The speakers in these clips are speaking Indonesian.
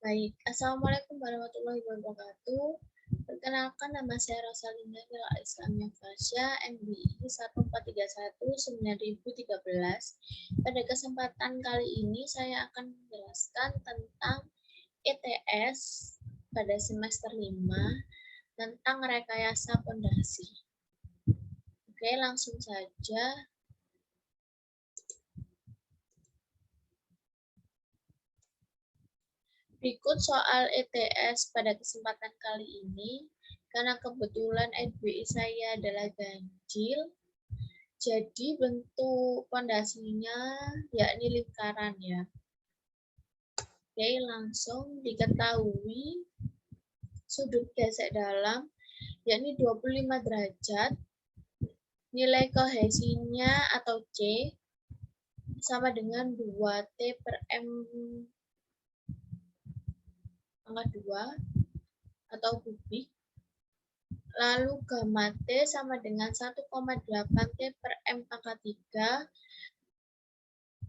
Baik, Assalamualaikum warahmatullahi wabarakatuh. Perkenalkan, nama saya Rosalina Nila Islamia Fasya, MBI 1431-9013. Pada kesempatan kali ini saya akan menjelaskan tentang ETS pada semester 5 tentang rekayasa pondasi. Oke, langsung saja. Berikut soal ETS pada kesempatan kali ini. Karena kebetulan NBI saya adalah ganjil, jadi bentuk pondasinya yakni lingkaran ya. Oke, langsung diketahui sudut gesek dalam yakni 25 derajat. Nilai kohesinya atau C sama dengan 2T per M pangkat 2 atau kubik. Lalu gamma T sama dengan 1,8 T per M pangkat 3.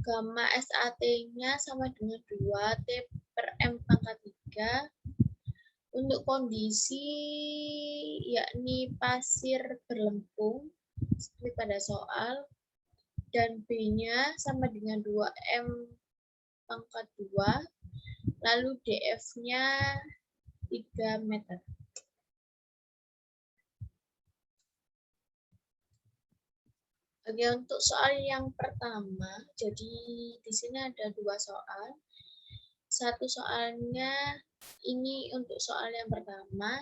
Gamma SAT-nya sama dengan 2T per M pangkat 3. Untuk kondisi yakni pasir berlempung seperti pada soal, dan B-nya sama dengan 2M pangkat 2, lalu DF-nya 3 meter. Oke, untuk soal yang pertama, jadi di sini ada 2 soal. Satu soalnya ini untuk soal yang pertama,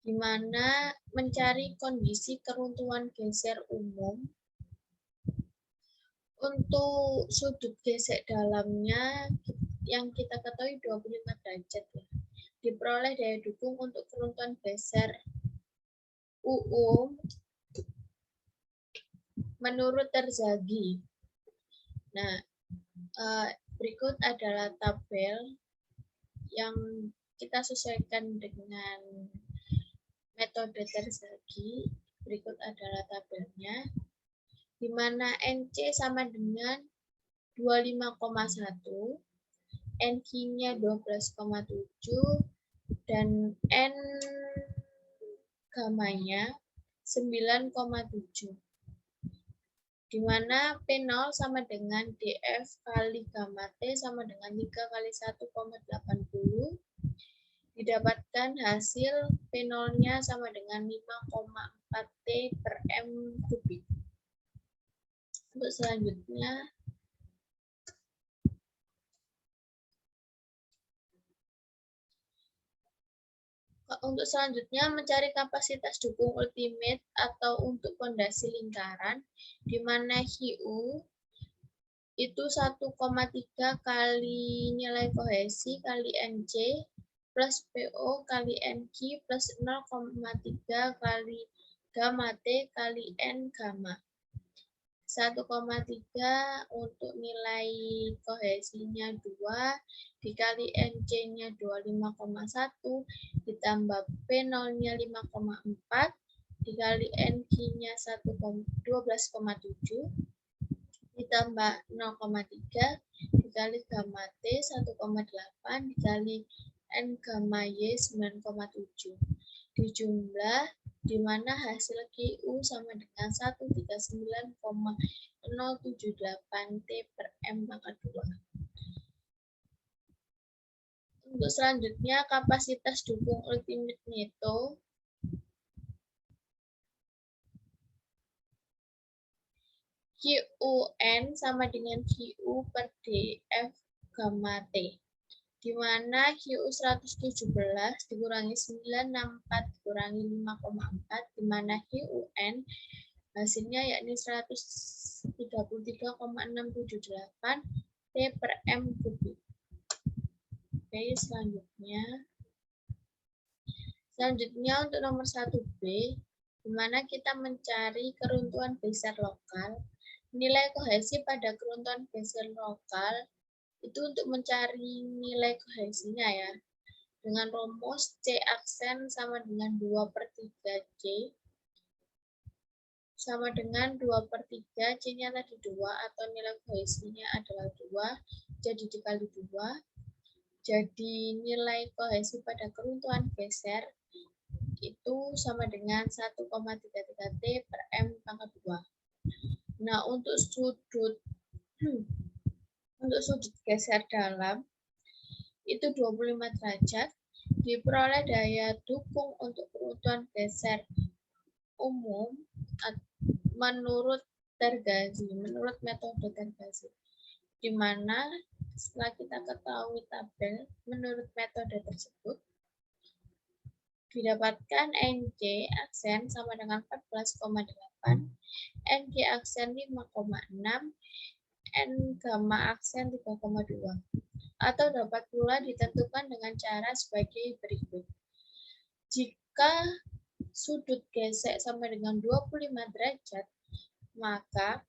di mana mencari kondisi keruntuhan geser umum. Untuk sudut gesek dalamnya yang kita ketahui 25 derajat ya. Diperoleh daya dukung untuk keruntuhan geser UU menurut Terzaghi. Nah, berikut adalah tabel yang kita sesuaikan dengan metode Terzaghi. Berikut adalah tabelnya, di mana NC sama dengan 25,1, NQ-nya 12,7, dan N gamanya 9,7. Di mana P0 sama dengan DF kali gamma T sama dengan 3 kali 1,80. Didapatkan hasil P0-nya sama dengan 5,4 T per M kubik. Untuk selanjutnya, mencari kapasitas dukung ultimate atau untuk pondasi lingkaran, di mana HU itu 1,3 kali nilai kohesi kali NC plus PO kali NQ plus 0,3 kali gamma T kali N gamma. 1,3 untuk nilai kohesinya 2 dikali NC-nya 25,1 ditambah P0-nya 5,4 dikali NQ-nya 12,7 ditambah 0,3 dikali gamma T 1,8 dikali N gamma Y 9,7 dijumlah, di mana hasil QU sama dengan 139,078 T per M pangkat 2. Untuk selanjutnya, kapasitas dukung ultimate neto QUN sama dengan QU per DF gamma T, di mana QU 117 dikurangi 964 dikurangi 5,4, di mana QUN hasilnya yakni 133,678 T per M kubik. Oke, selanjutnya untuk nomor 1B, di mana kita mencari keruntuhan geser lokal. Nilai kohesi pada keruntuhan geser lokal itu untuk mencari nilai kohesinya ya, dengan rumus C aksen sama dengan 2/3 C sama dengan 2/3 C-nya tadi 2 atau nilai kohesinya adalah 2, jadi dikali 2. Jadi nilai kohesi pada keruntuhan geser itu sama dengan 1,33 T per M pangkat 2. Nah, untuk sudut geser dalam itu 25 derajat, diperoleh daya dukung untuk keruntuhan geser umum menurut metode Tergazi, di mana setelah kita ketahui tabel menurut metode tersebut didapatkan NJ aksen sama dengan 14,8, NG aksen 5,6, N gamma aksen 3,2. Atau dapat pula ditentukan dengan cara sebagai berikut. Jika sudut gesek sama dengan 25 derajat, maka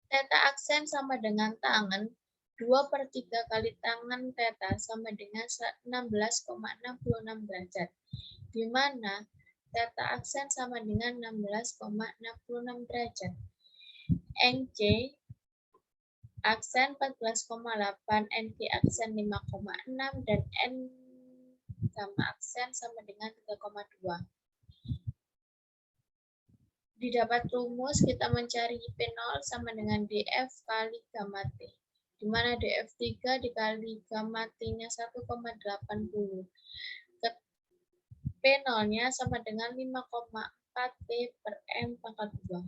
theta aksen sama dengan tangan 2/3 kali tangan theta sama dengan 16,66 derajat, di mana theta aksen sama dengan 16,66 derajat. NC aksen 14,8, NG aksen 5,6, dan N gamma aksen sama dengan 3,2. Didapat rumus, kita mencari P0 sama dengan DF kali gamma T, di mana DF3 dikali gamma T-nya 1,80. P0-nya sama dengan 5,4 T per M pangkat 2.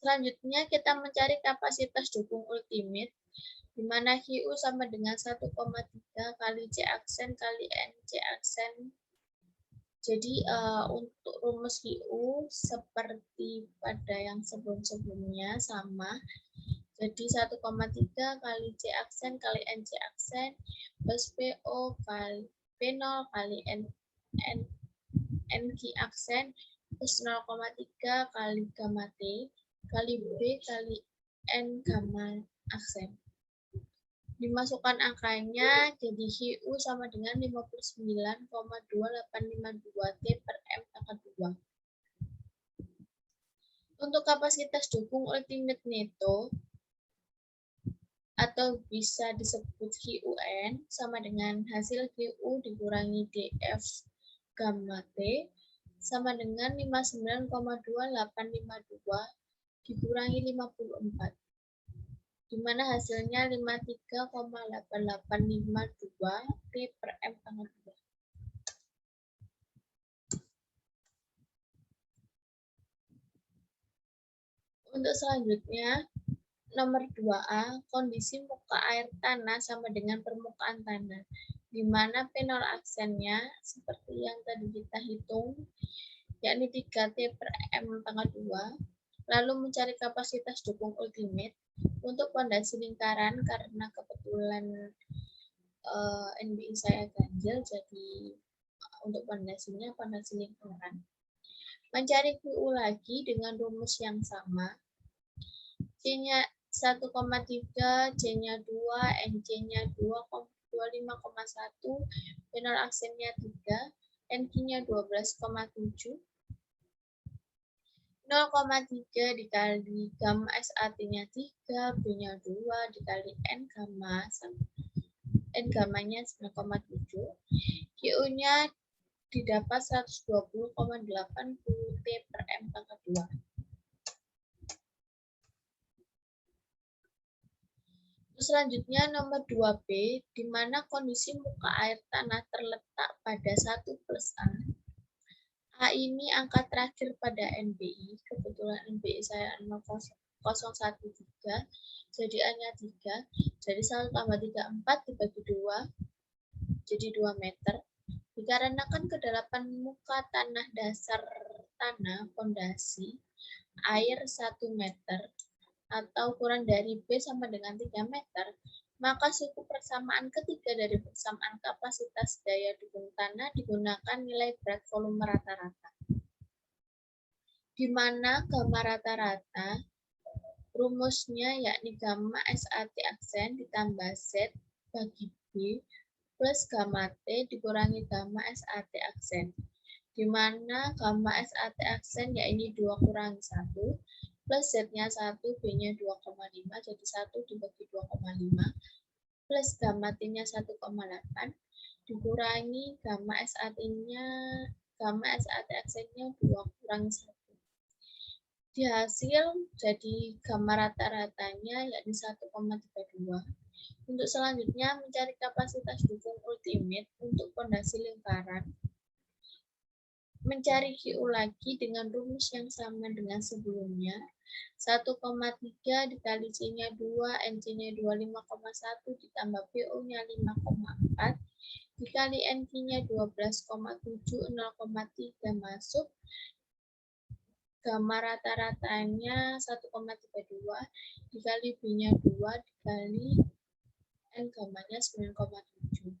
Selanjutnya kita mencari kapasitas dukung ultimate, di mana HU sama dengan 1,3 kali C aksen kali NC aksen. Jadi untuk rumus HU seperti pada yang sebelum-sebelumnya sama. Jadi 1,3 kali C aksen kali NC aksen plus PO kali P0 kali NG aksen plus 0,3 kali gamma T kali B kali N gamma aksen. Dimasukkan angkanya, jadi HU sama dengan 59,2852 T per M pangkat 2. Untuk kapasitas dukung ultimate neto, atau bisa disebut HUN, sama dengan hasil HU dikurangi DF gamma T, sama dengan 59,2852 dikurangi 54, di mana hasilnya 53,8852 T per M pangkat 2. Untuk selanjutnya, nomor 2A, kondisi muka air tanah sama dengan permukaan tanah, di mana P0 aksennya seperti yang tadi kita hitung, yakni 3T per M pangkat 2. Lalu mencari kapasitas dukung ultimate untuk pondasi lingkaran, karena kebetulan NBI saya ganjil, jadi untuk pondasinya pondasi lingkaran. Mencari QU lagi dengan rumus yang sama. C-nya 1,3, C-nya 2, NC-nya 25,1, P0 aksennya 3, NQ-nya 12,7, 0,3 dikali gamma SAT-nya 3, B-nya 2 dikali N gamma-nya 9,7, QU-nya didapat 120,80 T per M pangkat 2. Selanjutnya nomor 2B, di mana kondisi muka air tanah terletak pada 1 plus A. A ini angka terakhir pada NBI, kebetulan NBI saya 0,013, jadi A-nya 3, jadi 1 tambah 3, 4 dibagi 2, jadi 2 meter. Dikarenakan kedalaman muka tanah dasar tanah pondasi air 1 meter, atau kurang dari B sama dengan 3 meter, maka suku persamaan ketiga dari persamaan kapasitas daya dukung tanah digunakan nilai berat volume rata-rata, di mana gamma rata-rata rumusnya yakni gamma SAT aksen ditambah Z bagi B plus gamma T dikurangi gamma SAT aksen, di mana gamma SAT aksen yakni 2 kurangi 1 plus Z-nya 1, B-nya 2,5, jadi 1 dibagi 2,5, plus gamma T-nya 1,8, dikurangi gamma SAT-nya, gamma SAT-nya 2 kurangi 1. Di hasil jadi gamma rata-ratanya yakni 1,32. Untuk selanjutnya mencari kapasitas dukung ultimate untuk pondasi lingkaran. Mencari QU lagi dengan rumus yang sama dengan sebelumnya. 1,3 dikali C-nya 2, NC-nya 25,1 ditambah PO-nya 5,4 dikali NQ-nya 12,7, 0,3 masuk. Gamma rata-ratanya 1,32 dikali B-nya 2 dikali N gammanya 9,7.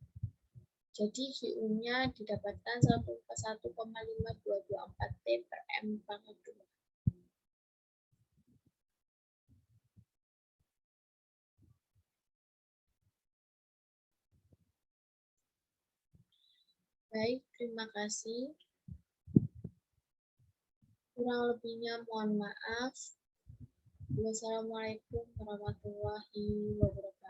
Jadi QU-nya didapatkan 1,5224 T per M pangkat 2. Baik, terima kasih. Kurang lebihnya mohon maaf. Wassalamualaikum warahmatullahi wabarakatuh.